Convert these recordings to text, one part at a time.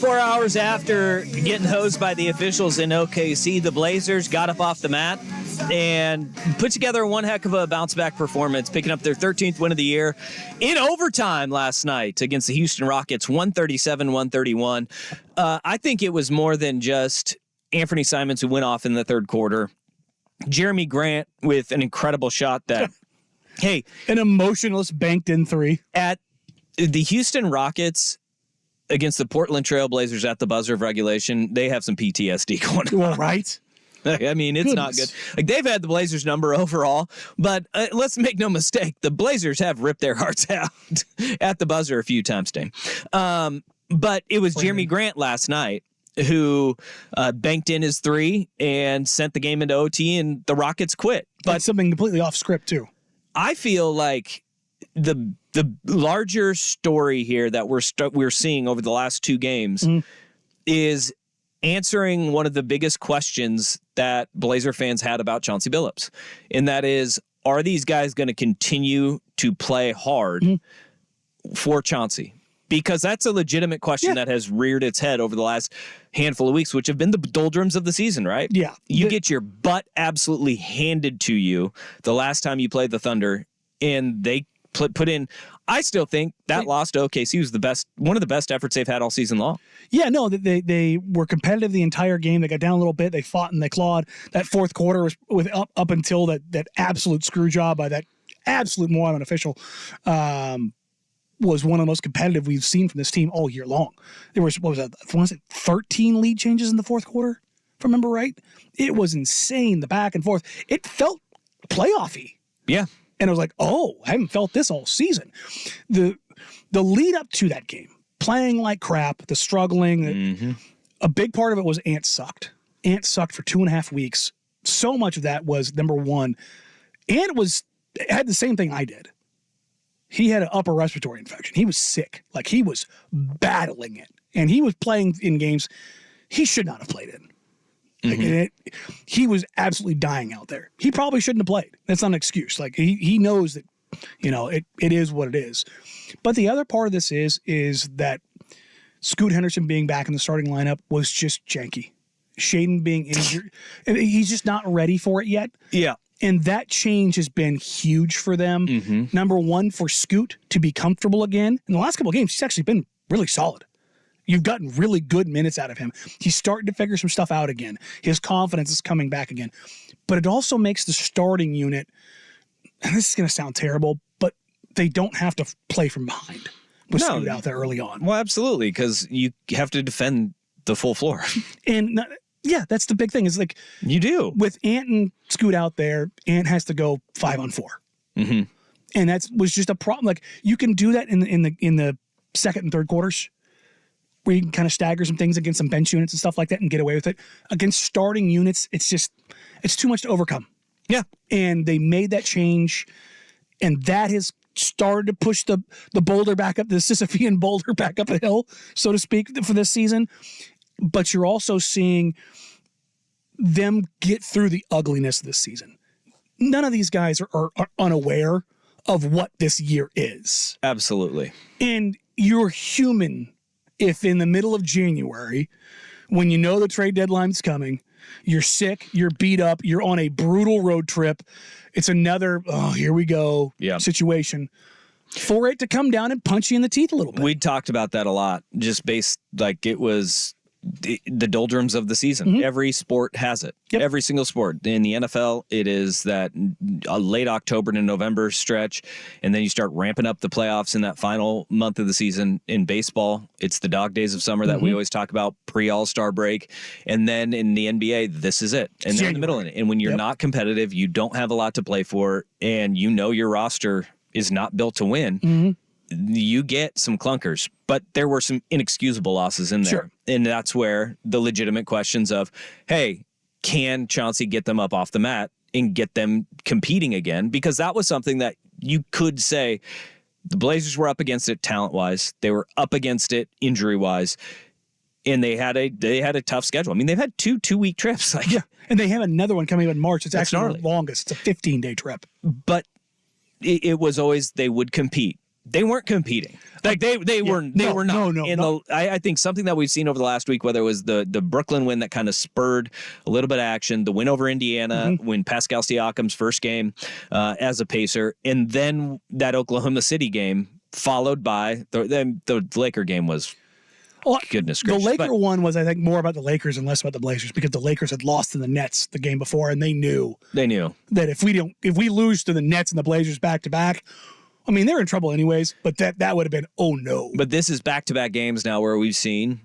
24 hours after getting hosed by the officials in OKC, the Blazers got up off the mat and put together one heck of a bounce-back performance, picking up their 13th win of the year in overtime last night against the Houston Rockets, 137-131. I think it was more than just Anthony Simons who went off in the third quarter. Jeremy Grant with an incredible shot that, hey. An emotionless banked-in three. At the Houston Rockets against the Portland Trail Blazers at the buzzer of regulation, they have some PTSD going on. Well, right? I mean, it's not good. Like, they've had the Blazers number overall, but let's make no mistake, the Blazers have ripped their hearts out at the buzzer a few times, Dane. But it was Jeremy Grant last night who banked in his three and sent the game into OT, and the Rockets quit. But something completely off script, too. I feel like the larger story here that we're seeing over the last two games is answering one of the biggest questions that Blazer fans had about Chauncey Billups. And that is, are these guys going to continue to play hard for Chauncey? Because that's a legitimate question that has reared its head over the last handful of weeks, which have been the doldrums of the season, right? Yeah. You get your butt absolutely handed to you the last time you played the Thunder, and they put in. I still think that loss to OKC was one of the best efforts they've had all season long. Yeah, no, they were competitive the entire game. They got down a little bit. They fought and they clawed. That fourth quarter was up until that absolute screw job by that absolute moron official. Was one of the most competitive we've seen from this team all year long. There was, 13 lead changes in the fourth quarter, if I remember right? It was insane, the back and forth. It felt playoffy. Yeah. And I was like, I haven't felt this all season. The lead up to that game, playing like crap, the struggling, a big part of it was Ant sucked. Ant sucked for 2.5 weeks. So much of that was, number one, Ant had the same thing I did. He had an upper respiratory infection. He was sick. Like, he was battling it. And he was playing in games he should not have played in. Like, he was absolutely dying out there. He probably shouldn't have played. That's not an excuse. Like, he knows that, it is what it is. But the other part of this is that Scoot Henderson being back in the starting lineup was just janky. Shaden being injured. He's just not ready for it yet. Yeah. And that change has been huge for them. Number one, for Scoot to be comfortable again. In the last couple of games, he's actually been really solid. You've gotten really good minutes out of him. He's starting to figure some stuff out again. His confidence is coming back again. But it also makes the starting unit, and this is going to sound terrible, but they don't have to play from behind with Scoot out there early on. Well, absolutely, because you have to defend the full floor. And yeah, that's the big thing. Is like, you do with Ant and Scoot out there. Ant has to go 5-on-4, and that was just a problem. Like, you can do that in the second and third quarters, where you can kind of stagger some things against some bench units and stuff like that and get away with it. Against starting units, it's too much to overcome. Yeah, and they made that change, and that has started to push the boulder back up, the Sisyphean boulder back up the hill, so to speak, for this season. But you're also seeing them get through the ugliness of this season. None of these guys are unaware of what this year is. Absolutely. And you're human if in the middle of January, when you know the trade deadline's coming, you're sick, you're beat up, you're on a brutal road trip. It's another, here we go situation. For it to come down and punch you in the teeth a little bit. We talked about that a lot, just based, like, it was the doldrums of the season. Every sport has it. Every single sport. In the NFL, it is that late October to November stretch, and then you start ramping up the playoffs in that final month of the season. In baseball, it's the dog days of summer that we always talk about, pre-All-Star break. And then in the NBA, this is it. And they're in the middle of it. And when you're not competitive, you don't have a lot to play for, and you know your roster is not built to win, you get some clunkers. But there were some inexcusable losses in there. Sure. And that's where the legitimate questions of, hey, can Chauncey get them up off the mat and get them competing again? Because that was something that you could say the Blazers were up against it talent-wise. They were up against it injury-wise. And they had a tough schedule. I mean, they've had two-week trips. And they have another one coming up in March. It's actually the longest. It's a 15-day trip. But it was always they would compete. they weren't competing. Like they were not. No. I think something that we've seen over the last week, whether it was the Brooklyn win that kind of spurred a little bit of action, the win over Indiana, when Pascal Siakam's first game as a Pacer, and then that Oklahoma City game followed by the Laker game was. Well, goodness gracious. The Laker one was, I think, more about the Lakers and less about the Blazers because the Lakers had lost to the Nets the game before, and they knew that if we lose to the Nets and the Blazers back to back, I mean they're in trouble anyways. But that would have been no. But this is back to back games now where we've seen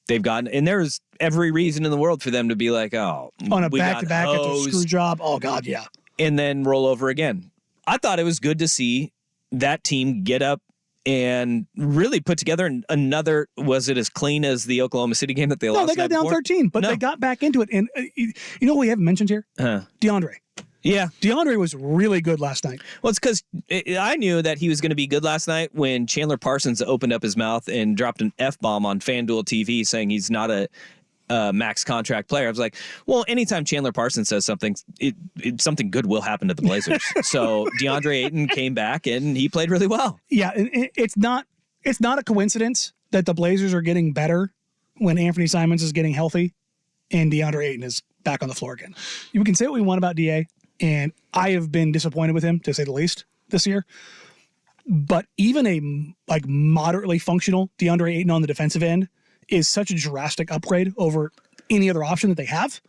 they've gotten, and there's every reason in the world for them to be like, oh, on a back to back after a screw job. Oh God, yeah. And then roll over again. I thought it was good to see that team get up and really put together another, was it as clean as the Oklahoma City game that they lost? No, they got down 13, but they got back into it. And you know what we haven't mentioned here? DeAndre. Yeah. DeAndre was really good last night. Well, it's because I knew that he was going to be good last night when Chandler Parsons opened up his mouth and dropped an F-bomb on FanDuel TV saying he's not a max contract player. I was like, well, anytime Chandler Parsons says something, something good will happen to the Blazers. So DeAndre Ayton came back and he played really well. Yeah, and it's not a coincidence that the Blazers are getting better when Anthony Simons is getting healthy and DeAndre Ayton is back on the floor again. We can say what we want about DA, and I have been disappointed with him, to say the least, this year. But even a moderately functional DeAndre Ayton on the defensive end is such a drastic upgrade over any other option that they have.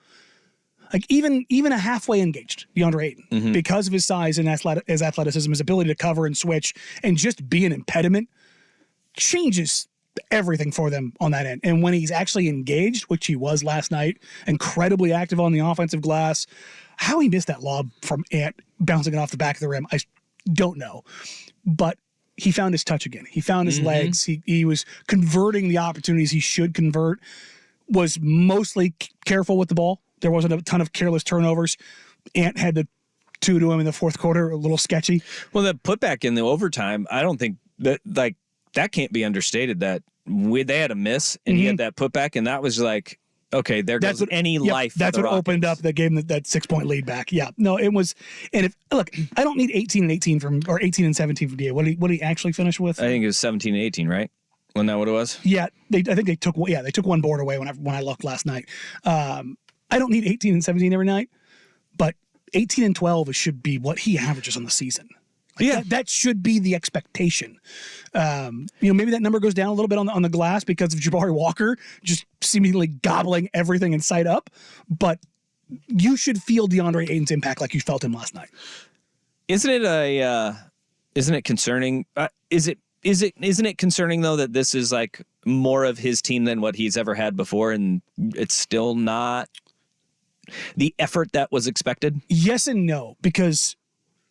Like even a halfway engaged DeAndre Ayton, because of his size and his athleticism, his ability to cover and switch and just be an impediment, changes everything for them on that end. And when he's actually engaged, which he was last night, incredibly active on the offensive glass, how he missed that lob from Ant bouncing it off the back of the rim, I don't know. But he found his touch again. He found his legs. He was converting the opportunities he should convert, was mostly careful with the ball. There wasn't a ton of careless turnovers. Ant had the two to him in the fourth quarter, a little sketchy. Well, the putback in the overtime, I don't think that can't be understated, that they had a miss and he had that putback, and that was like, okay, there goes life. That's what opened up that game, that 6-point lead back. Yeah, no, it was. And I don't need 18 and 18 or 18 and 17 from DA. What did he actually finish with? I think it was 17 and 18, right? Wasn't that what it was? Yeah, I think they took one board away when I looked last night. I don't need 18 and 17 every night, but 18 and 12 should be what he averages on the season. That should be the expectation. Maybe that number goes down a little bit on the glass because of Jabari Walker just seemingly gobbling everything in sight up. But you should feel DeAndre Ayton's impact like you felt him last night. Isn't it concerning? Isn't it concerning though that this is like more of his team than what he's ever had before, and it's still not the effort that was expected? Yes and no, because.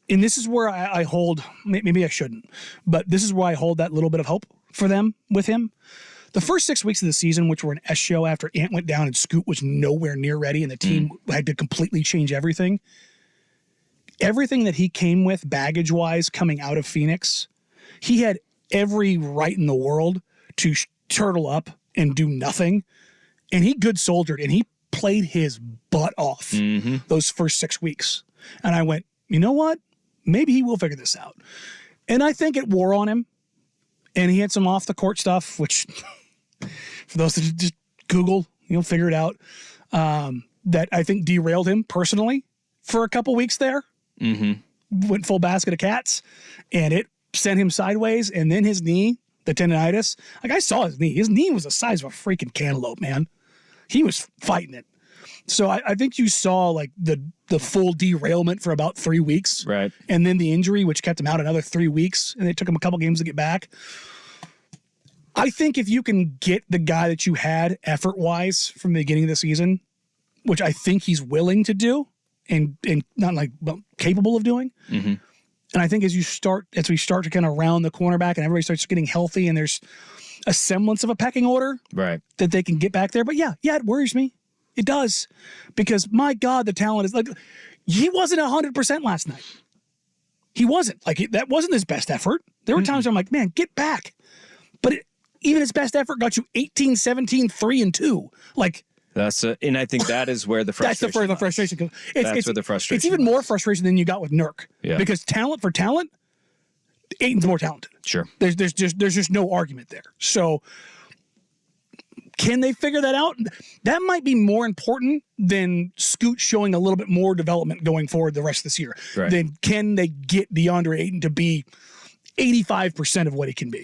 And this is where I hold, maybe I shouldn't, but this is where I hold that little bit of hope for them with him. The first 6 weeks of the season, which were an S show after Ant went down and Scoot was nowhere near ready and the team had to completely change everything. Everything that he came with baggage-wise coming out of Phoenix, he had every right in the world to turtle up and do nothing. And he good soldiered and he played his butt off those first 6 weeks. And I went, you know what? Maybe he will figure this out. And I think it wore on him. And he had some off the court stuff, which for those that just Google, you'll figure it out. That I think derailed him personally for a couple weeks there. Went full basket of cats and it sent him sideways. And then his knee, the tendonitis, like I saw his knee. His knee was the size of a freaking cantaloupe, man. He was fighting it. So I think you saw like the full derailment for about 3 weeks. Right. And then the injury, which kept him out another 3 weeks. And it took him a couple games to get back. I think if you can get the guy that you had effort-wise from the beginning of the season, which I think he's willing to do and not capable of doing. And I think as we start to kind of round the corner back and everybody starts getting healthy and there's a semblance of a pecking order. Right. That they can get back there. But yeah, it worries me. It does, because my God, the talent is like, he wasn't 100% last night. He wasn't that wasn't his best effort. There were times where I'm like, man, get back. But even his best effort got you 18, 17, 3 and 2. Like and I think that is where the frustration. That's the frustration. That's where the frustration. It's even more frustration than you got with Nurk. Yeah. Because talent for talent, Aiton's more talented. Sure. There's just no argument there. So can they figure that out? That might be more important than Scoot showing a little bit more development going forward the rest of this year. Right. Then can they get DeAndre Ayton to be 85% of what he can be?